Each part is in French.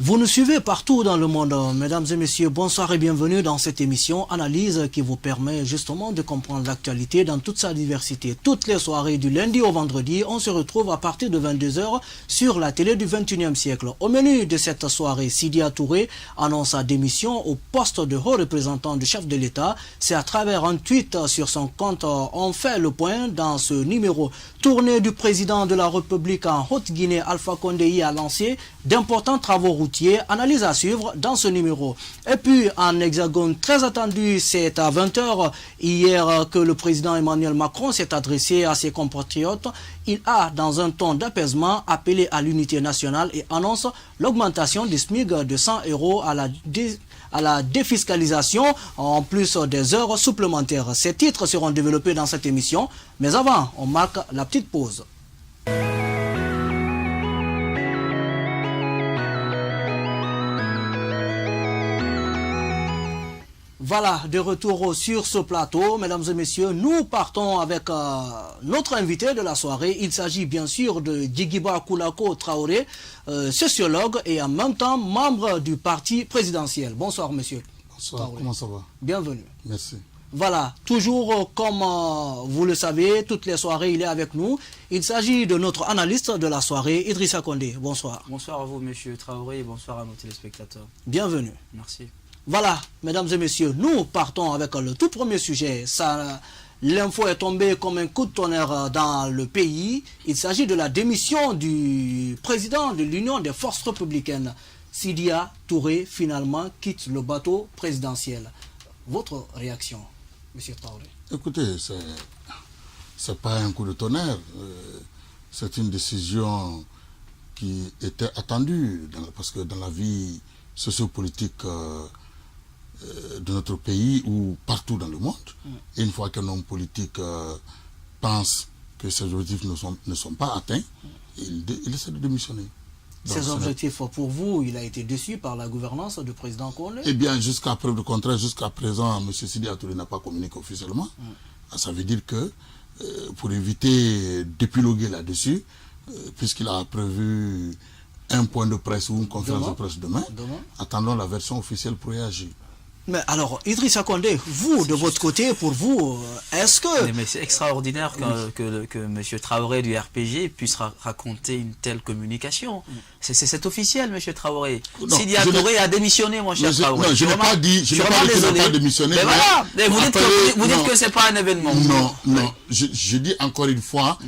Vous nous suivez partout dans le monde. Mesdames et messieurs, bonsoir et bienvenue dans cette émission Analyse qui vous permet justement de comprendre l'actualité dans toute sa diversité. Toutes les soirées du lundi au vendredi, on se retrouve à partir de 22h sur la télé du 21e siècle. Au menu de cette soirée, Sidya Touré annonce sa démission au poste de haut représentant du chef de l'État. C'est à travers un tweet sur son compte. On fait le point dans ce numéro. Tournée du président de la République en Haute-Guinée, Alpha Condé a lancé d'importants travaux routiers. Analyse à suivre dans ce numéro. Et puis, en hexagone très attendu, c'est à 20h hier que le président Emmanuel Macron s'est adressé à ses compatriotes. Il a, dans un ton d'apaisement, appelé à l'unité nationale et annonce l'augmentation du SMIC de 100 € à la défiscalisation en plus des heures supplémentaires. Ces titres seront développés dans cette émission. Mais avant, on marque la petite pause. Voilà, de retour sur ce plateau, mesdames et messieurs, nous partons avec notre invité de la soirée. Il s'agit bien sûr de Djigiba Koulako Traoré, sociologue et en même temps membre du parti présidentiel. Bonsoir monsieur. Bonsoir, Traoré. Comment ça va? Bienvenue. Merci. Voilà, toujours comme vous le savez, toutes les soirées il est avec nous. Il s'agit de notre analyste de la soirée, Idrissa Condé. Bonsoir. Bonsoir à vous monsieur Traoré et bonsoir à nos téléspectateurs. Bienvenue. Merci. Voilà, mesdames et messieurs, nous partons avec le tout premier sujet. L'info est tombée comme un coup de tonnerre dans le pays. Il s'agit de la démission du président de l'Union des forces républicaines. Sidya Touré, finalement, quitte le bateau présidentiel. Votre réaction, monsieur Traoré? Écoutez, c'est pas un coup de tonnerre. C'est une décision qui était attendue parce que dans la vie sociopolitique de notre pays ou partout dans le monde, et une fois qu'un homme politique pense que ses objectifs ne sont pas atteints, il essaie de démissionner. Donc, ces objectifs, pour vous, il a été déçu par la gouvernance du président Condé? Eh bien, jusqu'à preuve du contraire, jusqu'à présent, M. Sidya Touré n'a pas communiqué officiellement. Ça veut dire que, pour éviter d'épiloguer là-dessus, puisqu'il a prévu un point de presse ou une conférence de presse demain, attendons la version officielle pour réagir. Mais alors, Idrissa Condé, vous, de votre côté, pour vous, est-ce que... Mais c'est extraordinaire que M. Traoré du RPG puisse raconter une telle communication. C'est officiel, M. Traoré. Sidya Touré a démissionné, mon cher Traoré. Non, je n'ai pas dit qu'il n'a pas démissionné. Mais voilà, vous dites que ce n'est pas un événement. Non. Je dis encore une fois,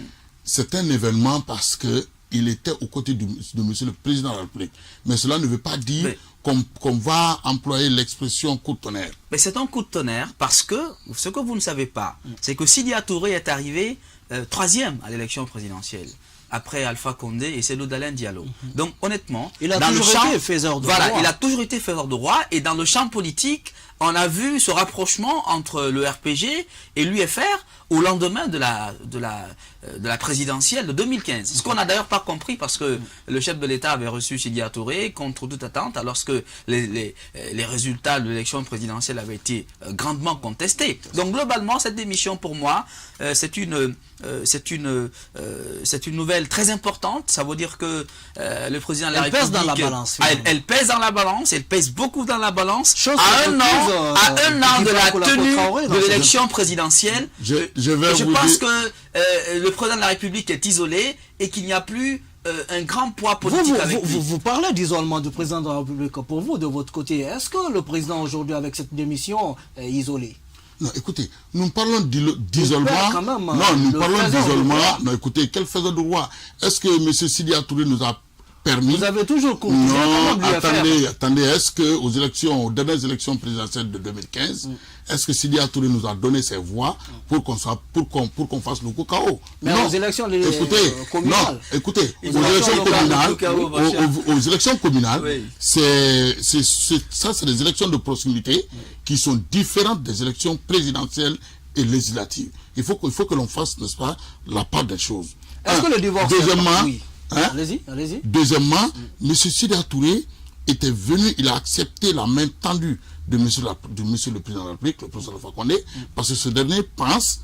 c'est un événement parce qu'il était aux côtés de M. le Président de la République. Mais cela ne veut pas dire qu'on va employer l'expression coup de tonnerre. Mais c'est un coup de tonnerre parce que, ce que vous ne savez pas, c'est que Sidya Touré est arrivé 3e à l'élection présidentielle, après Alpha Condé et Cellou Dalein Diallo. Donc honnêtement, il a toujours été faiseur de roi. Voilà, il a toujours été faiseur de roi, et dans le champ politique, on a vu ce rapprochement entre le RPG et l'UFR au lendemain de la présidentielle de 2015. Ce qu'on n'a d'ailleurs pas compris parce que le chef de l'État avait reçu Sidya Touré contre toute attente alors que les résultats de l'élection présidentielle avaient été grandement contestés. Donc globalement, cette démission pour moi, c'est une nouvelle très importante. Ça veut dire que le président de la République... Elle pèse dans la balance. Elle pèse dans la balance, elle pèse beaucoup dans la balance. À un an de la tenue de l'élection présidentielle, je pense que le président de la République est isolé et qu'il n'y a plus un grand poids politique avec lui. Vous parlez d'isolement du président de la République. Pour vous, de votre côté, est-ce que le président aujourd'hui, avec cette démission, est isolé? Non, écoutez, nous parlons d'isolement. Non, nous parlons d'isolement. Non, écoutez, quel faiseur de roi? Est-ce que M. Sidya Touré nous a permis? Vous avez toujours coupé. Non, attendez, est-ce que aux dernières élections présidentielles de 2015, est-ce que Sidya Touré nous a donné ses voix pour qu'on fasse le coup KO? Mais non. Aux élections communales. Non, écoutez, aux élections communales, oui. c'est des élections de proximité qui sont différentes des élections présidentielles et législatives. Il faut que l'on fasse, n'est-ce pas, la part des choses. Est-ce que le divorce... Deuxièmement, allez-y. Deuxièmement, M. Sidya Touré était venu, il a accepté la main tendue de monsieur le Président de la République, le professeur Alpha Condé, parce que ce dernier pense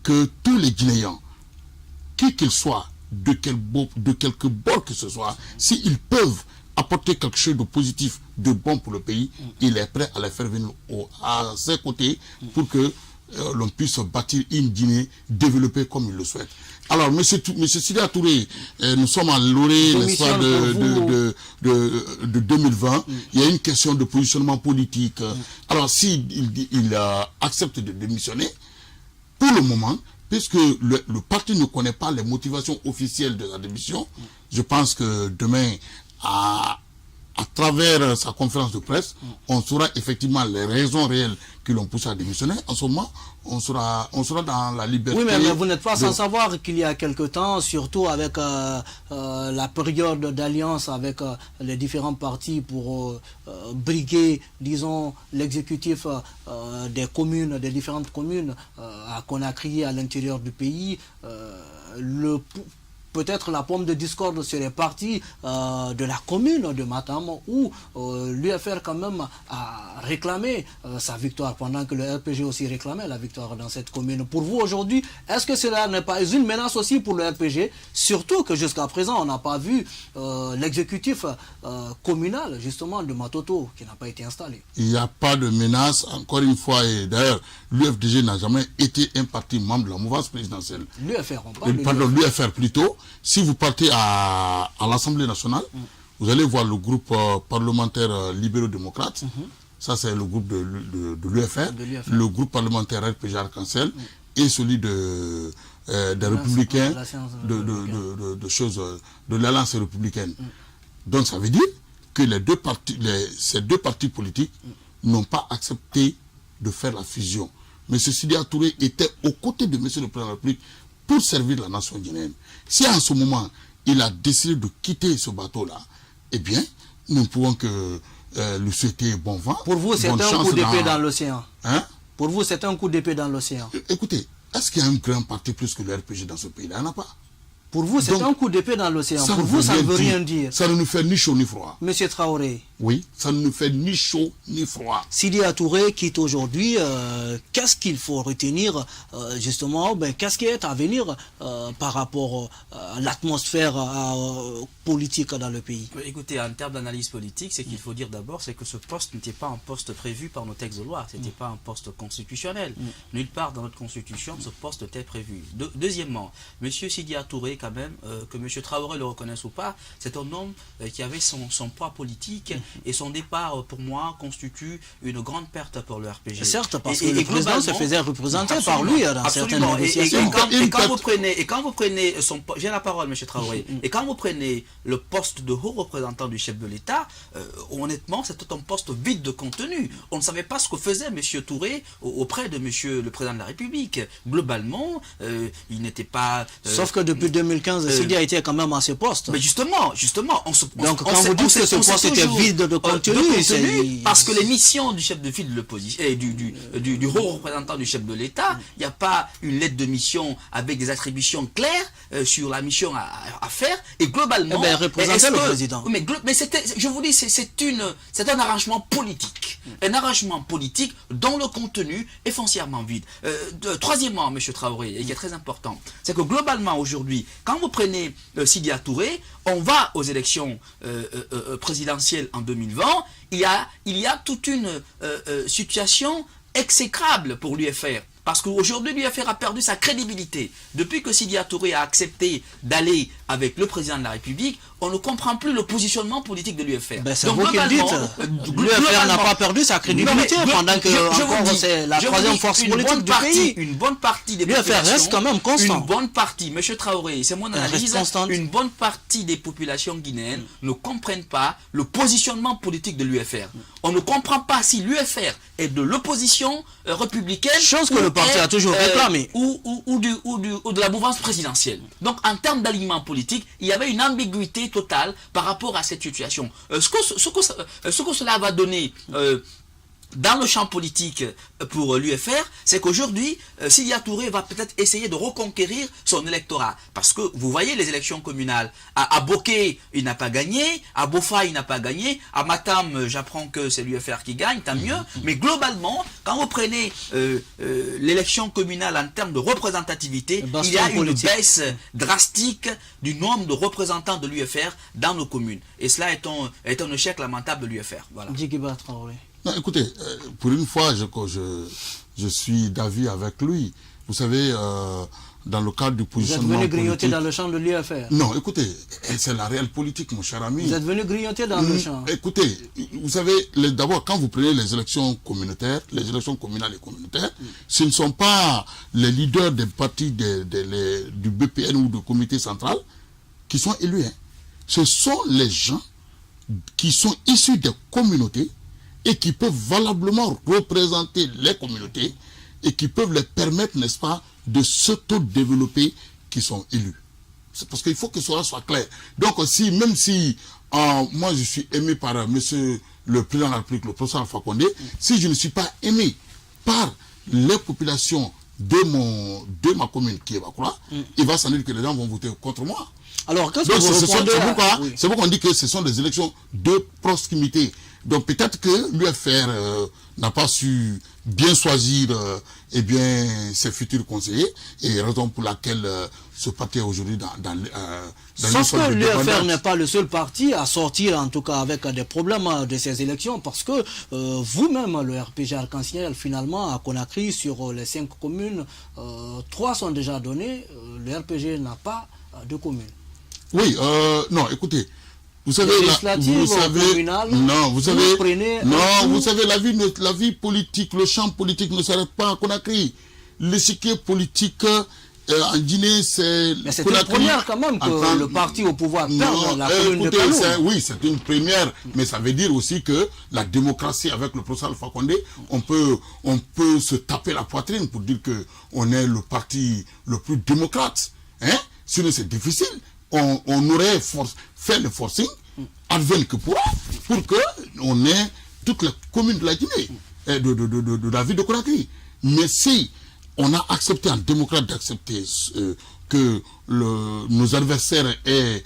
que tous les Guinéens, qui qu'ils soient, de quelque bord que ce soit, s'ils peuvent apporter quelque chose de positif, de bon pour le pays, il est prêt à les faire venir à ses côtés pour que l'on puisse bâtir une Guinée développée comme il le souhaite. Alors, monsieur Sidya Touré, nous sommes à l'orée, n'est-ce pas, de 2020. Il y a une question de positionnement politique. Alors, s'il accepte de démissionner, pour le moment, puisque le parti ne connaît pas les motivations officielles de la démission, je pense que demain, à travers sa conférence de presse, on saura effectivement les raisons réelles qui l'ont poussé à démissionner. En ce moment, on sera dans la liberté. Oui, mais vous n'êtes pas sans savoir qu'il y a quelque temps, surtout avec la période d'alliance avec les différents partis pour briguer, disons, l'exécutif des communes, des différentes communes à Conakry, à l'intérieur du pays, peut-être la pomme de discorde serait partie de la commune de Matam où l'UFR quand même a réclamé sa victoire pendant que le RPG aussi réclamait la victoire dans cette commune. Pour vous aujourd'hui, est-ce que cela n'est pas une menace aussi pour le RPG? Surtout que jusqu'à présent on n'a pas vu l'exécutif communal justement de Matoto qui n'a pas été installé. Il n'y a pas de menace, encore une fois, et d'ailleurs l'UFDG n'a jamais été un parti membre de la mouvance présidentielle. L'UFR, on parle pardon, l'UFR plutôt. Si vous partez à l'Assemblée nationale, vous allez voir le groupe parlementaire libéraux-démocrates. Ça, c'est le groupe de l'UFR. Le groupe parlementaire RPG Arc-en-Ciel et celui des républicains, de l'Alliance républicaine. Donc, ça veut dire que ces deux partis politiques n'ont pas accepté de faire la fusion. M. Sidya Touré était aux côtés de M. le Président de la République pour servir la nation guinéenne. Si en ce moment, il a décidé de quitter ce bateau-là, eh bien, nous ne pouvons que lui souhaiter bon vent. Pour vous, c'est un coup d'épée dans l'océan. Hein? Pour vous, c'est un coup d'épée dans l'océan. Écoutez, est-ce qu'il y a un grand parti plus que le RPG dans ce pays-là? Il n'y en a pas. Pour vous, c'est un coup d'épée dans l'océan. Pour vous, ça ne veut rien dire. Ça ne nous fait ni chaud ni froid. Monsieur Traoré. Oui, ça ne nous fait ni chaud ni froid. Sidya Touré quitte aujourd'hui. Qu'est-ce qu'il faut retenir justement, qu'est-ce qui est à venir par rapport à l'atmosphère politique dans le pays? Écoutez, en termes d'analyse politique, ce qu'il faut dire d'abord, c'est que ce poste n'était pas un poste prévu par nos textes de loi. Ce n'était pas un poste constitutionnel. Nulle part dans notre constitution, ce poste était prévu. Deuxièmement, monsieur Sidya Touré, quand même, que M. Traoré le reconnaisse ou pas, c'est un homme qui avait son poids politique et son départ, pour moi, constitue une grande perte pour le RPG. Certes, parce que le président se faisait représenter par lui dans certaines négociations. Et quand vous prenez j'ai la parole, M. Traoré, et quand vous prenez le poste de haut représentant du chef de l'État, honnêtement, c'était un poste vide de contenu. On ne savait pas ce que faisait M. Touré auprès de M. le Président de la République. Globalement, il n'était pas... Sauf que depuis 2015, Sidya était quand même à ce poste. Mais justement, donc quand vous dites que ce poste était vide de contenu, parce que les missions du chef de file de l'opposition et du haut représentant du chef de l'État, il n'y a pas une lettre de mission avec des attributions claires sur la mission à faire, et globalement... représenter le président. Mais je vous dis, c'est un arrangement politique. Un arrangement politique dont le contenu est foncièrement vide. Troisièmement, M. Traoré, et qui est très important, c'est que globalement aujourd'hui, quand vous prenez Sidya Touré, on va aux élections présidentielles en 2020, il y a toute une situation exécrable pour l'UFR. Parce qu'aujourd'hui, l'UFR a perdu sa crédibilité. Depuis que Sidya Touré a accepté d'aller avec le président de la République, on ne comprend plus le positionnement politique de l'UFR. C'est vous qui le dites. L'UFR n'a pas perdu sa crédibilité pendant que c'est la troisième force politique du pays. Une bonne partie des populations... L'UFR reste quand même constant. Une bonne partie, M. Traoré, c'est mon analyse, une bonne partie des populations guinéennes ne comprennent pas le positionnement politique de l'UFR. On ne comprend pas si l'UFR est de l'opposition républicaine... Chose que le parti a toujours réclamé. Ou de la mouvance présidentielle. Donc, en termes d'alignement politique, il y avait une ambiguïté totale par rapport à cette situation. Ce que cela va donner dans le champ politique pour l'UFR, c'est qu'aujourd'hui, Sidya Touré va peut-être essayer de reconquérir son électorat. Parce que vous voyez les élections communales. À Bokeh, il n'a pas gagné. À Bofa, il n'a pas gagné. À Matam, j'apprends que c'est l'UFR qui gagne, tant mieux. Mais globalement, quand vous prenez l'élection communale en termes de représentativité, il y a une baisse drastique du nombre de représentants de l'UFR dans nos communes. Et cela est un échec lamentable de l'UFR. Voilà. Non, écoutez, pour une fois, je suis d'avis avec lui. Vous savez, dans le cadre du positionnement politique... Vous êtes venu grignoter dans le champ de l'UFR? Non, écoutez, c'est la réelle politique, mon cher ami. Vous êtes venu grignoter dans le champ? Écoutez, vous savez, d'abord, quand vous prenez les élections communautaires, les élections communales et communautaires, ce ne sont pas les leaders des partis du BPN ou du comité central qui sont élus. Hein. Ce sont les gens qui sont issus des communautés et qui peuvent valablement représenter les communautés et qui peuvent les permettre, n'est-ce pas, de s'auto-développer, qui sont élus. C'est parce qu'il faut que cela soit clair. Donc, même si moi je suis aimé par monsieur le président de la République, le professeur Alpha Condé, si je ne suis pas aimé par les populations de ma commune qui est Bakura, il va s'en dire que les gens vont voter contre moi. Alors, qu'est-ce que vous répondez c'est pourquoi on dit que ce sont des élections de proximité. Donc peut-être que l'UFR n'a pas su bien choisir ses futurs conseillers, et raison pour laquelle ce parti est aujourd'hui dans sauf que l'UFR n'est pas le seul parti à sortir, en tout cas avec des problèmes de ces élections, parce que vous-même, le RPG Arc-en-Ciel, finalement, à Conakry, sur les 5 communes, 3 sont déjà données, le RPG n'a pas de communes. Oui, non, écoutez, vous savez, la vie politique, le champ politique ne s'arrête pas à Conakry. L'échiquier politique en Guinée, c'est... Mais c'est une première quand même que le parti au pouvoir perd la commune de Kaloum. Oui, c'est une première, mais ça veut dire aussi que la démocratie, avec le professeur Alpha Condé, on peut se taper la poitrine pour dire que on est le parti le plus démocrate. Hein? Sinon, c'est difficile. On aurait fait le forcing, advienne que pourra, pour qu'on ait toutes les communes de la Guinée, de la ville de Conakry. Mais si on a accepté en démocrate d'accepter que nos adversaires aient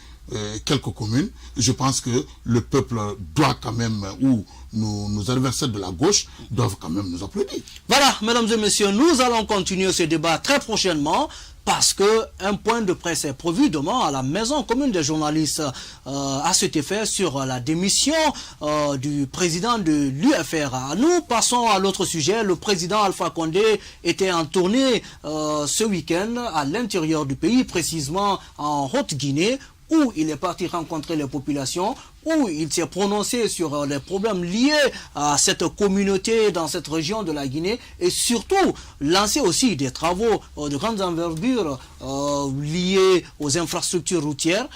quelques communes, je pense que le peuple doit quand même, ou nos adversaires de la gauche doivent quand même nous applaudir. Voilà, mesdames et messieurs, nous allons continuer ce débat très prochainement, parce qu'un point de presse est prévu demain à la maison commune des journalistes à cet effet sur la démission du président de l'UFR. Nous passons à l'autre sujet. Le président Alpha Condé était en tournée ce week-end à l'intérieur du pays, précisément en Haute-Guinée, où il est parti rencontrer les populations, où il s'est prononcé sur les problèmes liés à cette communauté dans cette région de la Guinée, et surtout lancer aussi des travaux de grande envergure liés aux infrastructures routières.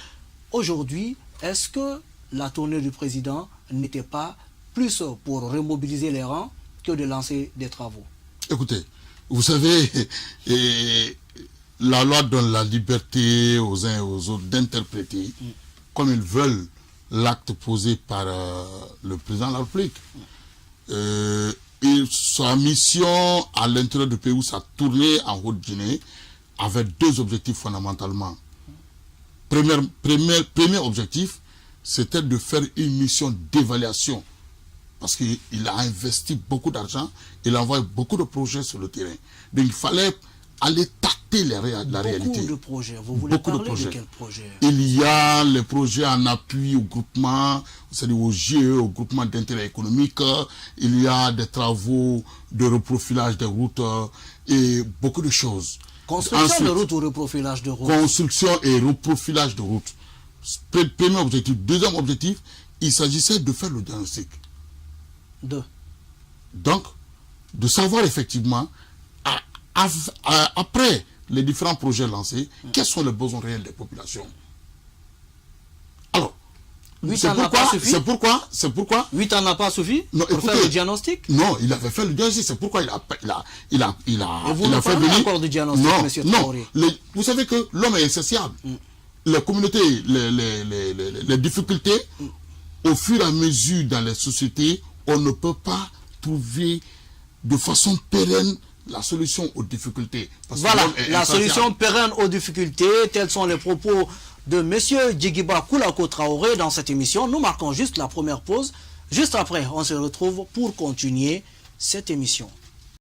Aujourd'hui, est-ce que la tournée du président n'était pas plus pour remobiliser les rangs que de lancer des travaux? Écoutez, vous savez... La loi donne la liberté aux uns et aux autres d'interpréter comme ils veulent l'acte posé par le président de la République. Et sa mission à l'intérieur du pays où sa tournée en Haute-Guinée avait 2 objectifs fondamentalement. Premier objectif, c'était de faire une mission d'évaluation. Parce qu'il a investi beaucoup d'argent, il a envoyé beaucoup de projets sur le terrain. Donc il fallait aller tâter la réalité. Beaucoup de projets. Vous voulez parler de quels projets? Il y a les projets en appui au groupement, c'est-à-dire au GIE, au groupement d'intérêt économique. Il y a des travaux de reprofilage des routes et beaucoup de choses. Construction de routes ou reprofilage de routes? Construction et reprofilage de routes. Premier objectif. Deuxième objectif, il s'agissait de faire le diagnostic. Donc, de savoir effectivement... Après les différents projets lancés, quels sont les besoins réels des populations? Alors, c'est pourquoi 8 ans n'a pas suffi pour faire le diagnostic? Non, il avait fait le diagnostic, c'est pourquoi il a fait venir encore du diagnostic, monsieur Traoré? Vous savez que l'homme est insatiable. Les communautés, les difficultés, au fur et à mesure dans les sociétés, on ne peut pas trouver de façon pérenne la solution aux difficultés. Parce que voilà, l'homme est la insatiable. solution pérenne aux difficultés, tels sont les propos de M. Djigiba Koulako Traoré dans cette émission. Nous marquons juste la première pause. Juste après, on se retrouve pour continuer cette émission.